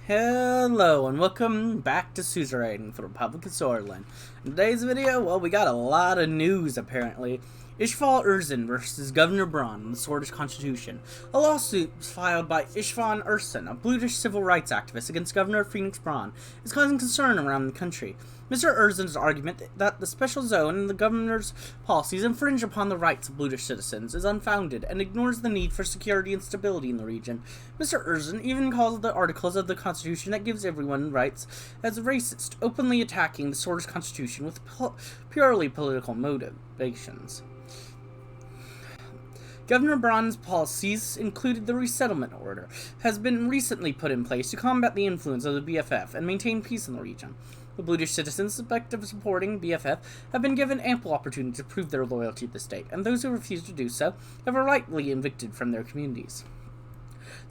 Hello and welcome back to Suzerain for the Republic of Swordsland. In today's video, well, we got a lot of news apparently. Ishval Urzen versus Governor Braun on the Swordist Constitution. A lawsuit was filed by Ishvan Urzen, a Bluish civil rights activist, against Governor Phoenix Braun, is causing concern around the country. Mr. Urzen's argument that the special zone and the governor's policies infringe upon the rights of Bluish citizens is unfounded and ignores the need for security and stability in the region. Mr. Urzen even calls the articles of the Constitution that gives everyone rights as racist, openly attacking the Swordist Constitution with purely political motivations. Governor Braun's policies included the resettlement order, has been recently put in place to combat the influence of the BFF and maintain peace in the region. The Bluish citizens suspected of supporting BFF have been given ample opportunity to prove their loyalty to the state, and those who refuse to do so have been rightly evicted from their communities.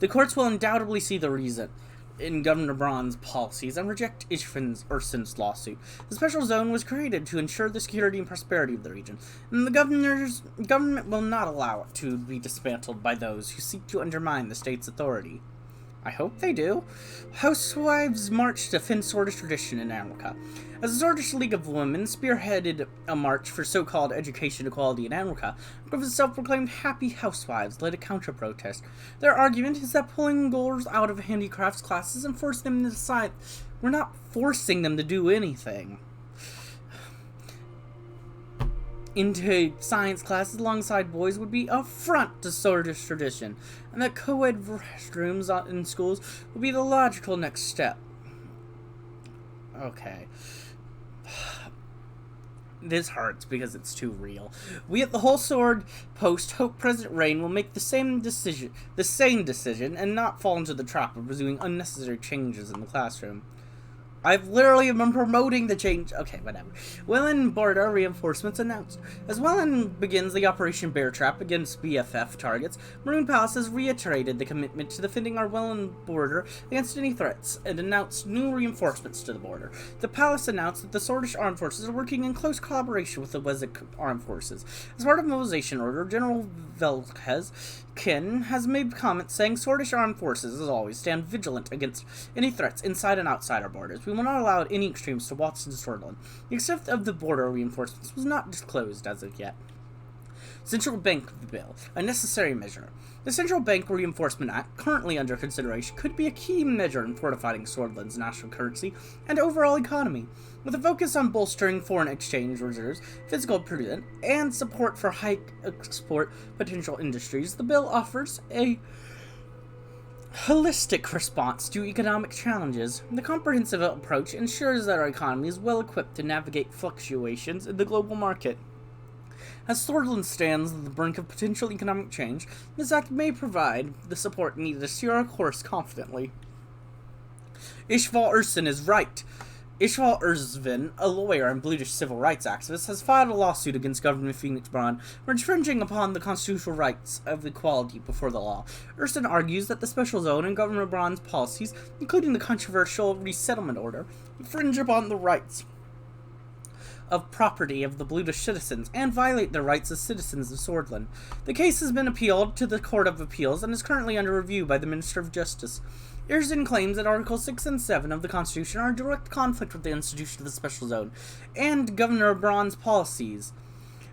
The courts will undoubtedly see the reason in Governor Braun's policies and reject Ishvan Urzen's lawsuit. The special zone was created to ensure the security and prosperity of the region, and the government will not allow it to be dismantled by those who seek to undermine the state's authority. I hope they do. Housewives marched to defend Swordist tradition in America. As the Swordist League of Women spearheaded a march for so-called education equality in America, a group of self-proclaimed happy housewives led a counter-protest. Their argument is that pulling girls out of handicrafts classes and forcing them to decide, we're not forcing them to do anything, into science classes alongside boys would be an affront to Swordist tradition, and that co-ed restrooms in schools would be the logical next step. Okay. This hurts because it's too real. We at the Whole Sword Post hope President Rain will make the same decision, and not fall into the trap of pursuing unnecessary changes in the classroom. I've literally been promoting the change. Okay, whatever. Welland border reinforcements announced. As Welland begins the Operation Bear Trap against BFF targets, Marine Palace has reiterated the commitment to defending our Welland border against any threats and announced new reinforcements to the border. The palace announced that the Swordish Armed Forces are working in close collaboration with the Wessex Armed Forces. As part of the mobilization order, General Velkez Kin has made comments saying Swordish Armed Forces, as always, stand vigilant against any threats inside and outside our borders. We will not allow any extremes to waltz into Swordland. The extent of the border reinforcements was not disclosed as of yet. Central Bank of the bill, a necessary measure. The Central Bank Reinforcement Act, currently under consideration, could be a key measure in fortifying Swordland's national currency and overall economy. With a focus on bolstering foreign exchange reserves, fiscal prudence, and support for high export potential industries, the bill offers a holistic response to economic challenges. The comprehensive approach ensures that our economy is well equipped to navigate fluctuations in the global market. As Swordland stands on the brink of potential economic change, this act may provide the support needed to steer our course confidently. Ishval Urzen is right. Ishval Urzen, a lawyer and Bluish civil rights activist, has filed a lawsuit against Governor Phoenix Braun for infringing upon the constitutional rights of equality before the law. Urzen argues that the special zone and Governor Braun's policies, including the controversial resettlement order, infringe upon the rights of property of the Bluish citizens and violate their rights as citizens of Swordland. The case has been appealed to the Court of Appeals and is currently under review by the Minister of Justice. Urzen claims that Articles 6 and 7 of the Constitution are in direct conflict with the institution of the special zone and Governor Braun's policies,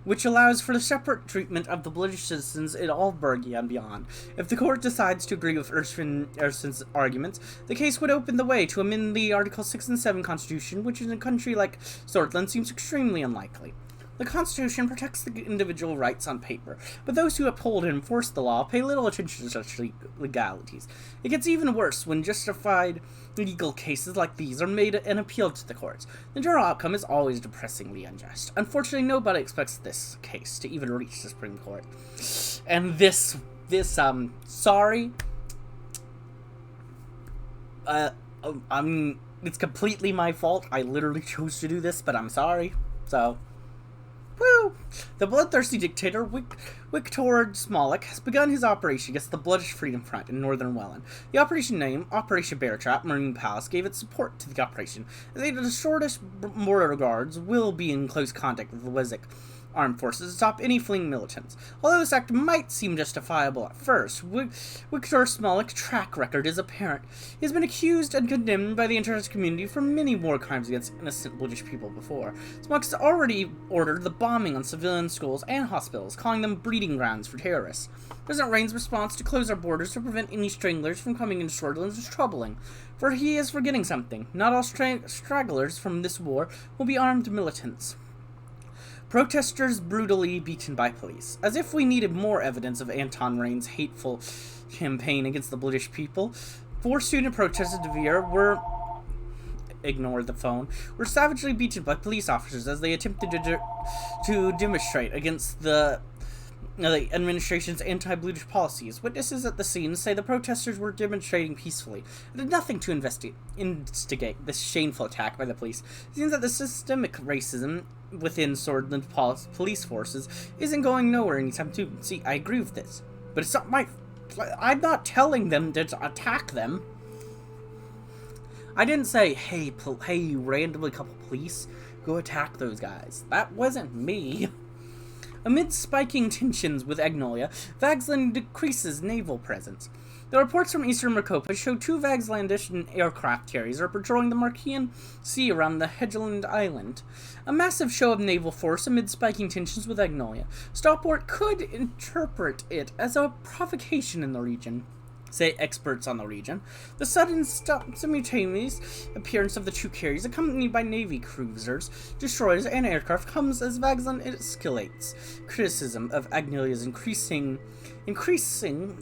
which allows for the separate treatment of the Bluish citizens in Albergia and beyond. If the court decides to agree with Urzen's arguments, the case would open the way to amend the Article 6 and 7 Constitution, which in a country like Swordland seems extremely unlikely. The Constitution protects the individual rights on paper, but those who uphold and enforce the law pay little attention to such legalities. It gets even worse when justified legal cases like these are made and appealed to the courts. The general outcome is always depressingly unjust. Unfortunately, nobody expects this case to even reach the Supreme Court. And sorry. It's completely my fault. I literally chose to do this, but I'm sorry. So, woo! The bloodthirsty dictator, Victor Smolik, has begun his operation against the Bluish Freedom Front in northern Welland. The operation name, Operation Bear Trap, Marine Palace gave its support to the operation, as the shortest border guards will be in close contact with the Wessex armed forces to stop any fleeing militants. Although this act might seem justifiable at first, Viktor Smolik's track record is apparent. He has been accused and condemned by the international community for many war crimes against innocent British people before. Smolik has already ordered the bombing on civilian schools and hospitals, calling them breeding grounds for terrorists. President Rain's response to close our borders to prevent any stranglers from coming into Swordsland is troubling, for he is forgetting something. Not all stragglers from this war will be armed militants. Protesters brutally beaten by police. As if we needed more evidence of Anton Rain's hateful campaign against the British people, 4 student protesters at Devere were savagely beaten by police officers as they attempted to demonstrate against the administration's anti-British policies. Witnesses at the scene say the protesters were demonstrating peacefully and did nothing to instigate this shameful attack by the police. It seems that the systemic racism within Swordsland police forces isn't going nowhere anytime soon. See, I agree with this, but it's not I'm not telling them to attack them. I didn't say, hey, randomly couple police, go attack those guys. That wasn't me. Amid spiking tensions with Agnolia, Vagsland decreases naval presence. The reports from eastern Marcopa show 2 Vagslandish aircraft carriers are patrolling the Marquian Sea around the Hedgeland Island. A massive show of naval force amid spiking tensions with Agnolia. Stopport could interpret it as a provocation in the region, say experts on the region. The sudden simultaneous appearance of the 2 carriers, accompanied by Navy cruisers, destroyers, and aircraft, comes as Vagsland escalates criticism of Agnolia's increasing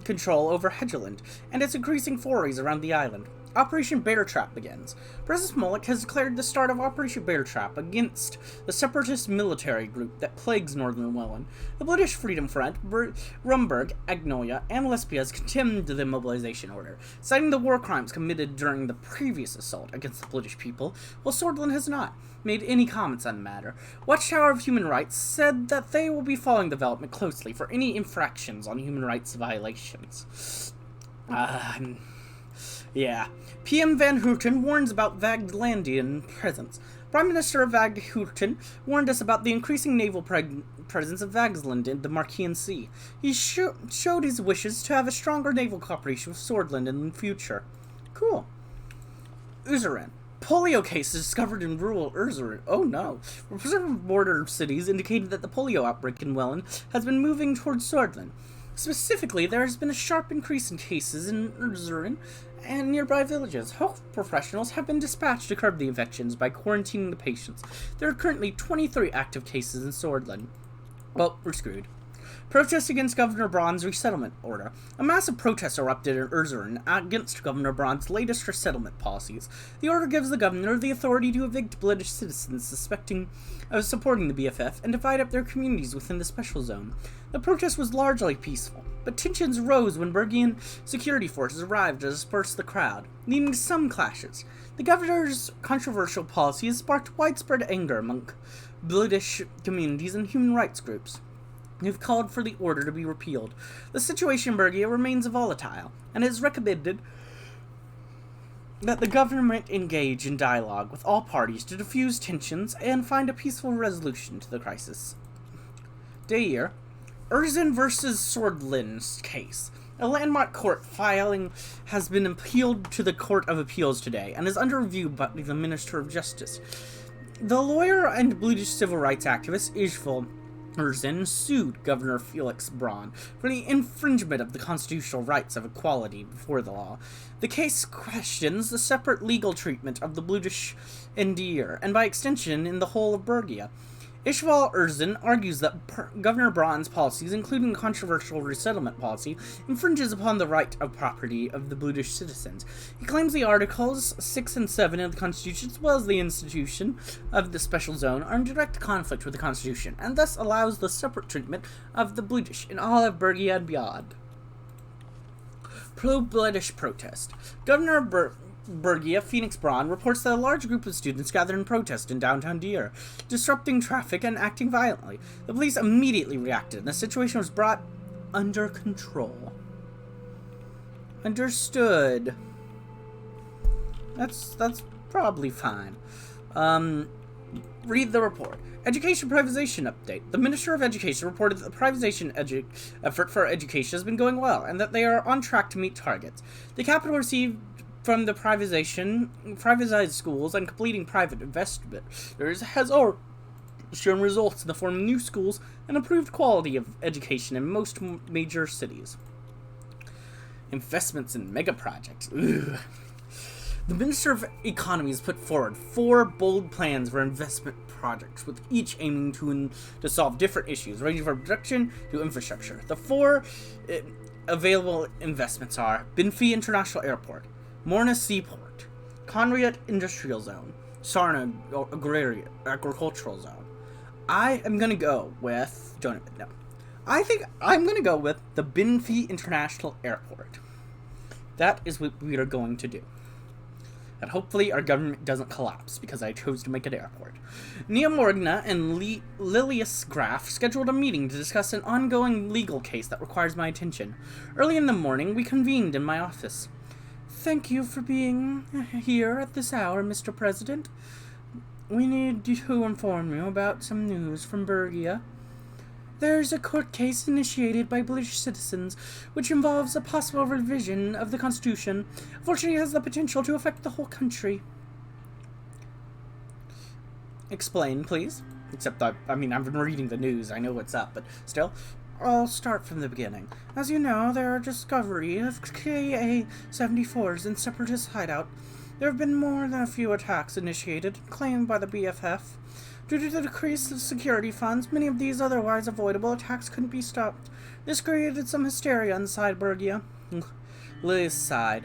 control over Hedgeland and its increasing forays around the island. Operation Bear Trap begins. President Smolik has declared the start of Operation Bear Trap against the separatist military group that plagues northern Welland. The British Freedom Front, Rumburg, Agnolia, and Lesbias condemned the mobilization order, citing the war crimes committed during the previous assault against the British people, while Swordsland has not made any comments on the matter. Watchtower of Human Rights said that they will be following development closely for any infractions on human rights violations. Yeah. PM Van Houten warns about Vaglandian presence. Prime Minister Van Houten warned us about the increasing naval presence of Vagsland in the Marquian Sea. He showed his wishes to have a stronger naval cooperation with Swordsland in the future. Cool. Suzerain. Polio cases discovered in rural Suzerain. Oh no. Representative of border cities indicated that the polio outbreak in Welland has been moving towards Swordsland. Specifically, there has been a sharp increase in cases in Suzerain and nearby villages. Health professionals have been dispatched to curb the infections by quarantining the patients. There are currently 23 active cases in Swordsland. Well, we're screwed. Protest against Governor Braun's resettlement order. A massive protest erupted in Suzerain against Governor Braun's latest resettlement policies. The order gives the governor the authority to evict British citizens suspecting of supporting the BFF and divide up their communities within the special zone. The protest was largely peaceful, but tensions rose when Bergian security forces arrived to disperse the crowd, leading to some clashes. The governor's controversial policy has sparked widespread anger among British communities and human rights groups, who've called for the order to be repealed. The situation in Bergia remains volatile, and it is recommended that the government engage in dialogue with all parties to diffuse tensions and find a peaceful resolution to the crisis. Deir, Erzin versus Swordsland's case. A landmark court filing has been appealed to the Court of Appeals today and is under review by the Minister of Justice. The lawyer and British civil rights activist Ishval Erzin sued Governor Felix Braun for the infringement of the constitutional rights of equality before the law. The case questions the separate legal treatment of the British in Deir, and by extension in the whole of Bergia. Ishval Erzin argues that Governor Braun's policies, including the controversial resettlement policy, infringes upon the right of property of the British citizens. He claims the Articles 6 and 7 of the Constitution, as well as the institution of the special zone, are in direct conflict with the Constitution, and thus allows the separate treatment of the British in all of Bergia and beyond. Pro-British protest. Governor Bergia Phoenix Braun reports that a large group of students gathered in protest in downtown Deir, disrupting traffic and acting violently. The police immediately reacted, and the situation was brought under control. Understood. That's probably fine. Read the report. Education privatization update. The Minister of Education reported that the privatization effort for education has been going well, and that they are on track to meet targets. The capital received from the privatized schools and completing private investors has already shown results in the form of new schools and improved quality of education in most major cities. Investments in mega projects. Ugh. The Minister of Economy has put forward 4 bold plans for investment projects, with each aiming to solve different issues, ranging from production to infrastructure. The 4 available investments are Binfi International Airport, Morna Seaport, Conriat Industrial Zone, Sarna Agricultural Zone. I am going to go with... I think I'm going to go with the Binfi International Airport. That is what we are going to do. And hopefully our government doesn't collapse, because I chose to make an airport. Nia Morgna and Lilius Graf scheduled a meeting to discuss an ongoing legal case that requires my attention. Early in the morning, we convened in my office. Thank you for being here at this hour, Mr. President. We need to inform you about some news from Bergia. There's a court case initiated by British citizens, which involves a possible revision of the Constitution. Unfortunately, it has the potential to affect the whole country. Explain, please. Except, I've been reading the news, I know what's up, but still. I'll start from the beginning. As you know, there are discovery of KA-74s in separatist hideout. There have been more than a few attacks initiated, claimed by the BFF. Due to the decrease of security funds, many of these otherwise avoidable attacks couldn't be stopped. This created some hysteria inside Bergia. Liz sighed.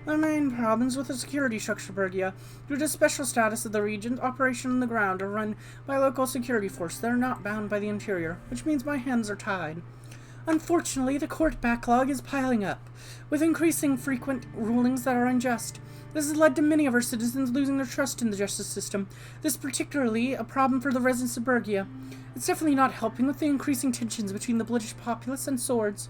The main problems with the security structure of Bergia, due to the special status of the region, operation on the ground are run by a local security force that are not bound by the interior, which means my hands are tied. Unfortunately, the court backlog is piling up, with increasing frequent rulings that are unjust. This has led to many of our citizens losing their trust in the justice system. This is particularly a problem for the residents of Bergia. It's definitely not helping with the increasing tensions between the British populace and swords.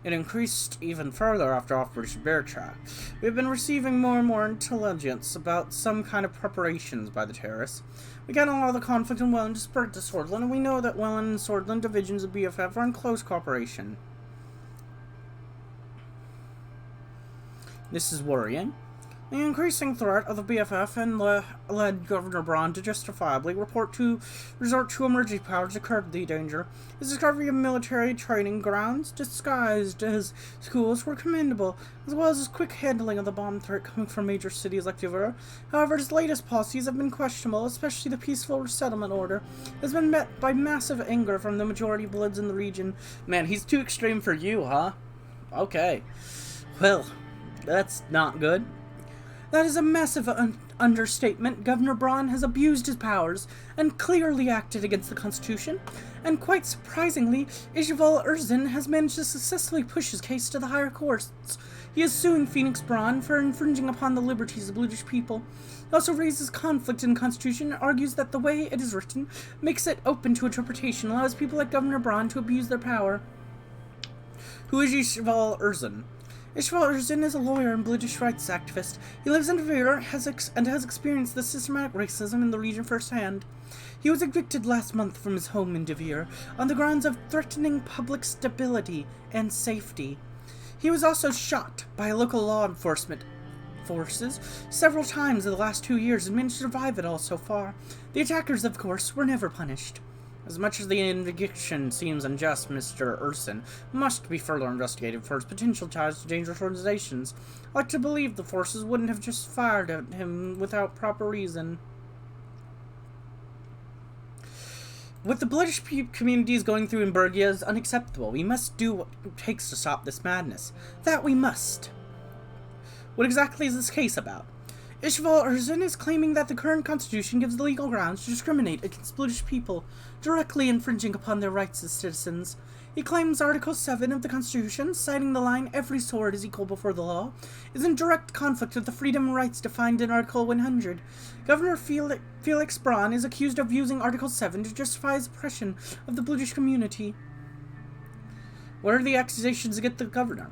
It increased even further after Operation Bear Trap. We've been receiving more and more intelligence about some kind of preparations by the terrorists. We got all the conflict in Welland to spread to Swordland, and we know that Welland and Swordland divisions of BFF are in close cooperation. This is worrying. The increasing threat of the BFF and led Governor Braun to justifiably resort to emergency powers to curb the danger. His discovery of military training grounds disguised as schools were commendable, as well as his quick handling of the bomb threat coming from major cities like Devera. However, his latest policies have been questionable, especially the peaceful resettlement order. It has been met by massive anger from the majority of Bloods in the region. Man, he's too extreme for you, huh? Okay. Well, that's not good. That is a massive understatement. Governor Braun has abused his powers and clearly acted against the Constitution. And quite surprisingly, Ishval Erzin has managed to successfully push his case to the higher courts. He is suing Phoenix Braun for infringing upon the liberties of the British people. He also raises conflict in the Constitution and argues that the way it is written makes it open to interpretation, allows people like Governor Braun to abuse their power. Who is Ishval Erzin? Ishval Erzin is a lawyer and British rights activist. He lives in Devere and has experienced the systematic racism in the region firsthand. He was evicted last month from his home in Devere on the grounds of threatening public stability and safety. He was also shot by local law enforcement forces several times in the last 2 years and managed to survive it all so far. The attackers, of course, were never punished. As much as the eviction seems unjust, Mr. Urson must be further investigated for his potential ties to dangerous organizations. I like to believe the forces wouldn't have just fired at him without proper reason. What the British community is going through in Bergia is unacceptable. We must do what it takes to stop this madness. That we must. What exactly is this case about? Ishval Erzin is claiming that the current constitution gives legal grounds to discriminate against British people, directly infringing upon their rights as citizens. He claims Article 7 of the Constitution, citing the line, "Every sword is equal before the law," is in direct conflict with the freedom and rights defined in Article 100. Governor Felix Braun is accused of using Article 7 to justify his oppression of the British community. What are the accusations against the governor?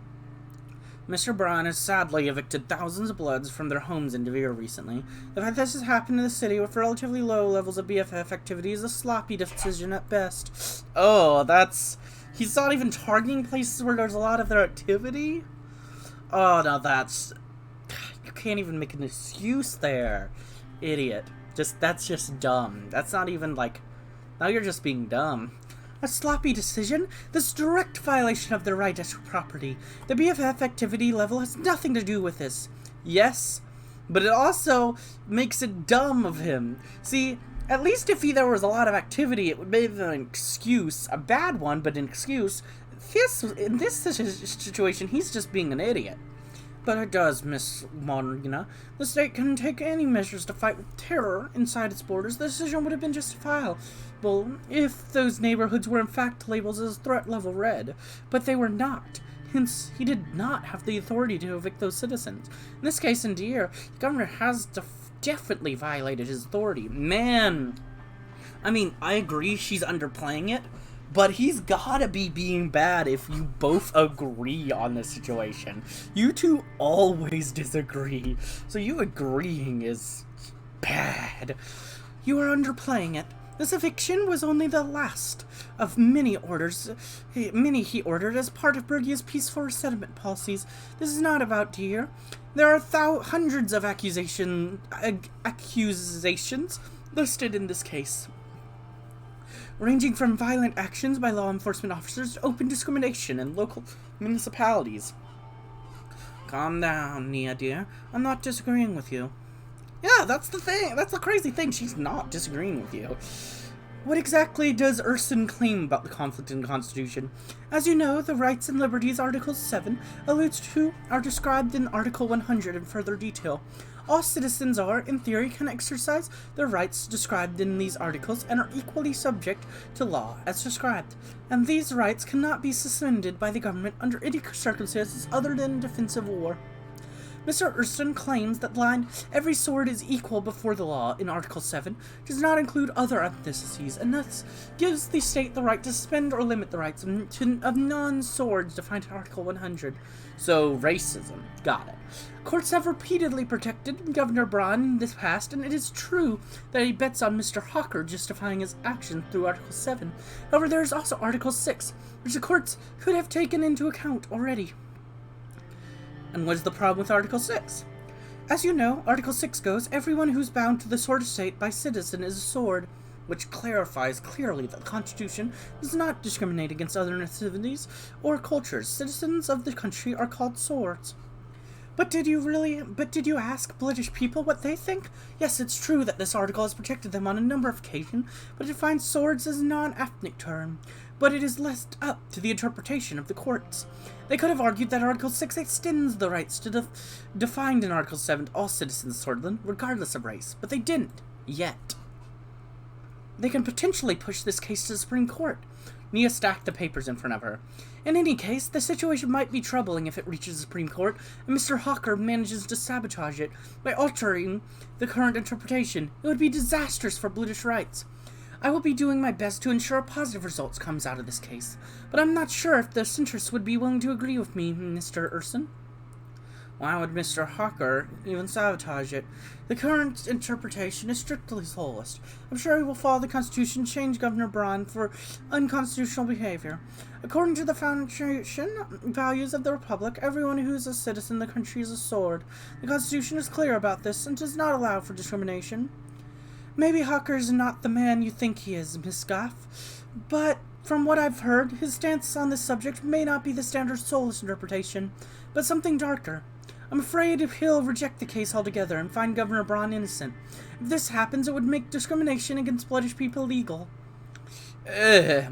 Mr. Braun has sadly evicted thousands of Bloods from their homes in Devere recently. The fact this has happened in the city with relatively low levels of BFF activity is a sloppy decision at best. Oh, that's... He's not even targeting places where there's a lot of their activity? Oh, no, that's... You can't even make an excuse there. Idiot. That's just dumb. That's not even, like... Now you're just being dumb. A sloppy decision? This direct violation of their right to property. The BFF activity level has nothing to do with this. Yes, but it also makes it dumb of him. See, at least if there was a lot of activity, it would be an excuse. A bad one, but an excuse. In this situation, he's just being an idiot. But it does, Miss Marina. The state can take any measures to fight with terror inside its borders. The decision would have been justifiable if those neighborhoods were in fact labeled as threat level red. But they were not. Hence, he did not have the authority to evict those citizens. In this case, indeed, the governor has definitely violated his authority. Man, I mean, I agree she's underplaying it. But he's gotta be being bad if you both agree on the situation. You two always disagree. So you agreeing is bad. You are underplaying it. This eviction was only the last of many he ordered as part of Bergia's peaceful resettlement policies. This is not about Deer. There are hundreds of accusations listed in this case, ranging from violent actions by law enforcement officers to open discrimination in local municipalities. Calm down, Nia, dear. I'm not disagreeing with you. Yeah, that's the thing. That's the crazy thing. She's not disagreeing with you. What exactly does Urson claim about the conflict in the Constitution? As you know, the Rights and Liberties Article 7 alludes to are described in Article 100 in further detail. All citizens are, in theory, can exercise their rights described in these articles and are equally subject to law as described, and these rights cannot be suspended by the government under any circumstances other than defensive war. Mr. Urson claims that line, every sword is equal before the law in Article 7 does not include other ethnicities, and thus gives the state the right to suspend or limit the rights of non-swords defined in Article 100. So, racism. Got it. Courts have repeatedly protected Governor Braun in this past, and it is true that he bets on Mr. Hawker justifying his action through Article 7. However, there is also Article 6, which the courts could have taken into account already. And what is the problem with Article 6? As you know, Article 6 goes, everyone who's bound to the sword estate by citizen is a sword, which clarifies clearly that the Constitution does not discriminate against other ethnicities or cultures. Citizens of the country are called swords. But did you ask British people what they think? Yes, it's true that this article has protected them on a number of occasions, but it defines swords as a non-ethnic term. But it is left up to the interpretation of the courts. They could have argued that Article 6 extends the rights to defined in Article 7 to all citizens of Swordland, regardless of race, but they didn't. Yet. They can potentially push this case to the Supreme Court. Nia stacked the papers in front of her. In any case, the situation might be troubling if it reaches the Supreme Court, and Mr. Hawker manages to sabotage it by altering the current interpretation. It would be disastrous for British rights. I will be doing my best to ensure a positive result comes out of this case, but I'm not sure if the centrists would be willing to agree with me, Mr. Urson. Why would Mr. Hawker even sabotage it? The current interpretation is strictly lawless. I'm sure he will follow the Constitution and change Governor Braun for unconstitutional behavior. According to the foundation values of the Republic, everyone who is a citizen of the country is a sword. The Constitution is clear about this and does not allow for discrimination. Maybe Hawker is not the man you think he is, Miss Goff, but from what I've heard, his stance on this subject may not be the standard soulless interpretation, but something darker. I'm afraid he'll reject the case altogether and find Governor Braun innocent. If this happens, it would make discrimination against British people illegal. This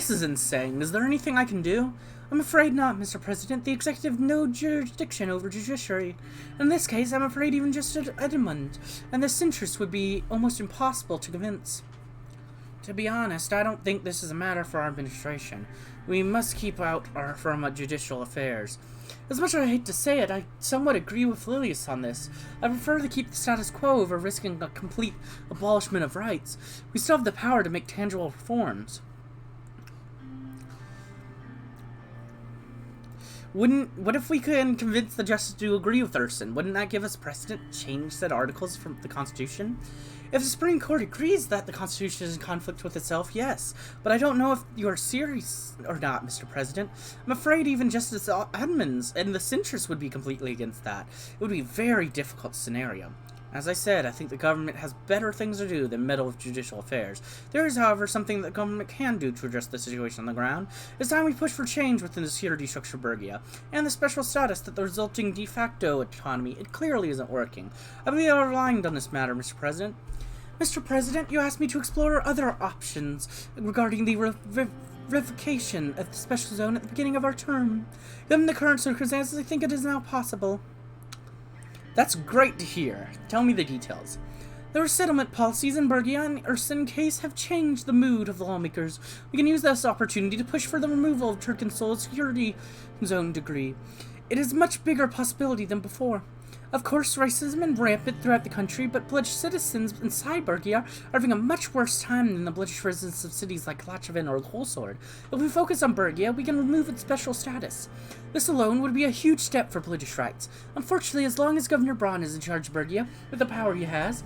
is insane. Is there anything I can do? I'm afraid not, Mr. President. The executive has no jurisdiction over judiciary. In this case, I'm afraid even just Edmund and the centrists would be almost impossible to convince. To be honest, I don't think this is a matter for our administration. We must keep out from judicial affairs. As much as I hate to say it, I somewhat agree with Lilius on this. I prefer to keep the status quo over risking a complete abolishment of rights. We still have the power to make tangible reforms. What if we could convince the justice to agree with Thurston? Wouldn't that give us precedent to change said articles from the Constitution? If the Supreme Court agrees that the Constitution is in conflict with itself, yes. But I don't know if you are serious or not, Mr. President. I'm afraid even Justice Edmonds and the censors would be completely against that. It would be a very difficult scenario. As I said, I think the government has better things to do than meddle with judicial affairs. There is, however, something that the government can do to address the situation on the ground. It's time we push for change within the security structure of Bergia, and the special status that the resulting de facto autonomy, it clearly isn't working. I believe I'm aligned on this matter, Mr. President. Mr. President, you asked me to explore other options regarding the revocation of the special zone at the beginning of our term. Given the current circumstances, I think it is now possible. That's great to hear. Tell me the details. The resettlement policies in Bergia and Ursin case have changed the mood of the lawmakers. We can use this opportunity to push for the removal of Turkinsol's security zone decree. It is a much bigger possibility than before. Of course, racism is rampant throughout the country, but British citizens inside Bergia are having a much worse time than the British residents of cities like Latchavin or Holsord. If we focus on Bergia, we can remove its special status. This alone would be a huge step for British rights. Unfortunately, as long as Governor Braun is in charge of Bergia, with the power he has,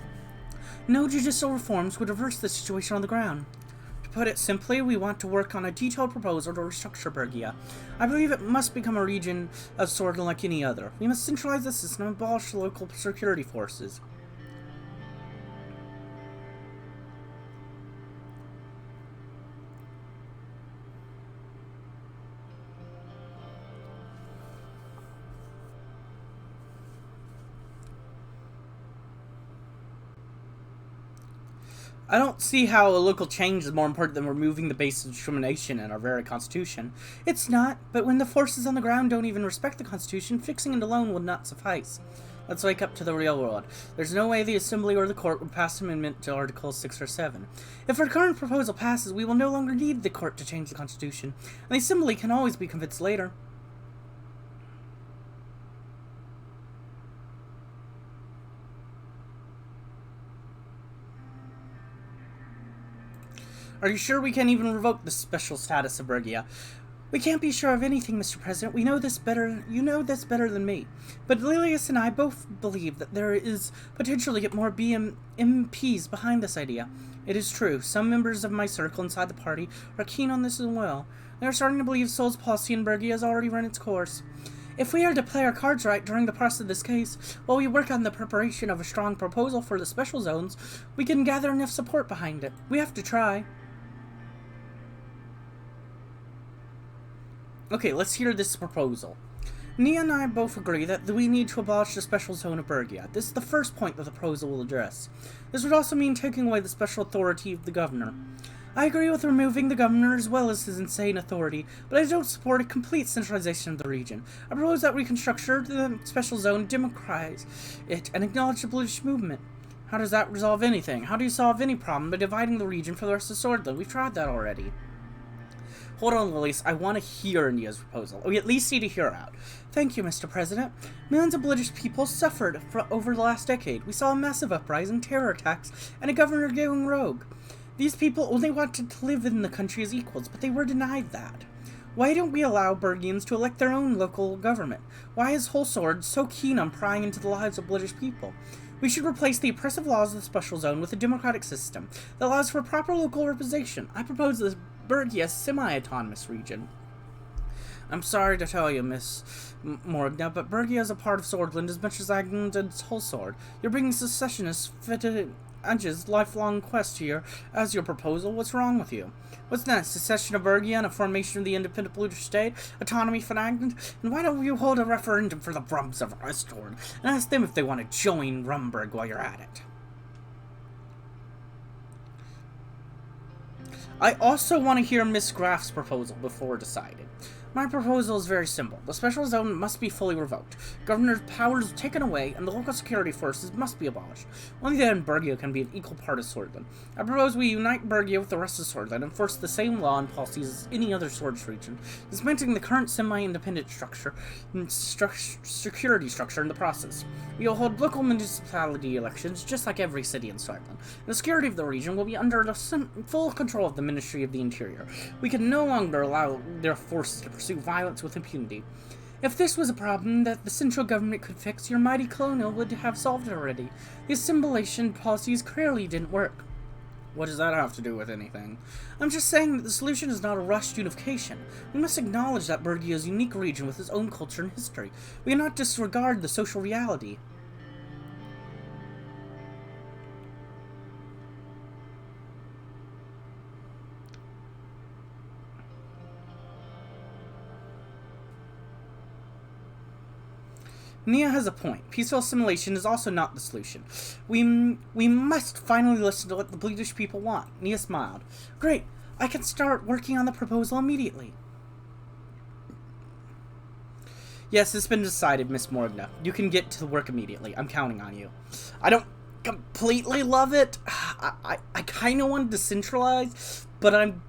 no judicial reforms would reverse the situation on the ground. To put it simply, we want to work on a detailed proposal to restructure Bergia. I believe it must become a region of Swordland like any other. We must centralize the system and abolish the local security forces. I don't see how a local change is more important than removing the base of discrimination in our very Constitution. It's not, but when the forces on the ground don't even respect the Constitution, fixing it alone would not suffice. Let's wake up to the real world. There's no way the Assembly or the Court would pass an amendment to Articles 6 or 7. If our current proposal passes, we will no longer need the Court to change the Constitution, and the Assembly can always be convinced later. Are you sure we can't even revoke the special status of Bergia? We can't be sure of anything, Mr. President. We know this better. You know this better than me. But Lilius and I both believe that there is potential to get more MPs behind this idea. It is true. Some members of my circle inside the party are keen on this as well. They are starting to believe Sol's policy in Bergia has already run its course. If we are to play our cards right during the process of this case, while we work on the preparation of a strong proposal for the special zones, we can gather enough support behind it. We have to try. Okay, let's hear this proposal. Nia and I both agree that we need to abolish the special zone of Bergia. This is the first point that the proposal will address. This would also mean taking away the special authority of the governor. I agree with removing the governor as well as his insane authority, but I don't support a complete centralization of the region. I propose that we construct the special zone, democratize it, and acknowledge the British movement. How does that resolve anything? How do you solve any problem by dividing the region for the rest of Swordland? We've tried that already. Hold on, Lilius. I want to hear Nia's proposal. We at least need to hear out. Thank you, Mr. President. Millions of British people suffered over the last decade. We saw a massive uprising, terror attacks, and a governor going rogue. These people only wanted to live in the country as equals, but they were denied that. Why don't we allow Bergians to elect their own local government? Why is Holsord so keen on prying into the lives of British people? We should replace the oppressive laws of the special zone with a democratic system that allows for proper local representation. I propose this Bergia semi-autonomous region. I'm sorry to tell you, Miss Morgna, but Bergia is a part of Swordland as much as Agnes and Holsord. You're bringing secessionists fitted Ange's lifelong quest here as your proposal. What's wrong with you? What's next? Secession of Bergia and a formation of the independent British state? Autonomy for Agnes? And why don't you hold a referendum for the Brums of Estord and ask them if they want to join Rumburg while you're at it? I also want to hear Miss Graff's proposal before deciding. My proposal is very simple. The special zone must be fully revoked. Governor's powers taken away, and the local security forces must be abolished. Only then Bergia can be an equal part of Swordland. I propose we unite Bergia with the rest of Swordland and enforce the same law and policies as any other Swords region, dismantling the current semi-independent security structure in the process. We will hold local municipality elections just like every city in Swordland. The security of the region will be under the full control of the Ministry of the Interior. We can no longer allow their forces to pursue violence with impunity. If this was a problem that the central government could fix, your mighty colonial would have solved it already. The assimilation policies clearly didn't work. What does that have to do with anything? I'm just saying that the solution is not a rushed unification. We must acknowledge that Bergia is a unique region with its own culture and history. We cannot disregard the social reality. Nia has a point. Peaceful assimilation is also not the solution. We must finally listen to what the British people want. Nia smiled. Great. I can start working on the proposal immediately. Yes, it's been decided, Miss Morgna. You can get to work immediately. I'm counting on you. I don't completely love it. I kind of want to decentralize, but I'm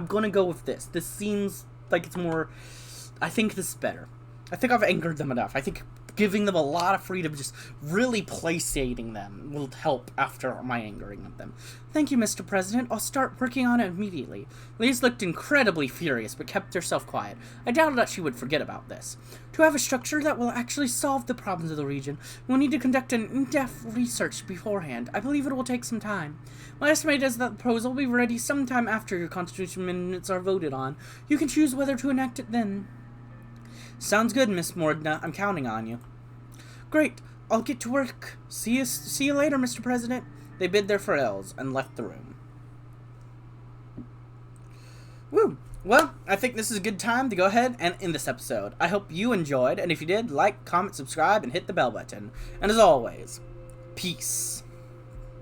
gonna go with this. This seems like it's more. I think this is better. I think I've angered them enough. I think giving them a lot of freedom, just really placating them, will help after my angering of them. Thank you, Mr. President. I'll start working on it immediately. Liz looked incredibly furious, but kept herself quiet. I doubted that she would forget about this. To have a structure that will actually solve the problems of the region, we'll need to conduct an in-depth research beforehand. I believe it will take some time. My estimate is that the proposal will be ready sometime after your constitution amendments are voted on. You can choose whether to enact it then. Sounds good, Miss Morgna. I'm counting on you. Great. I'll get to work. See you later, Mr. President. They bid their farewells and left the room. Woo. Well, I think this is a good time to go ahead and end this episode. I hope you enjoyed, and if you did, like, comment, subscribe, and hit the bell button. And as always, peace.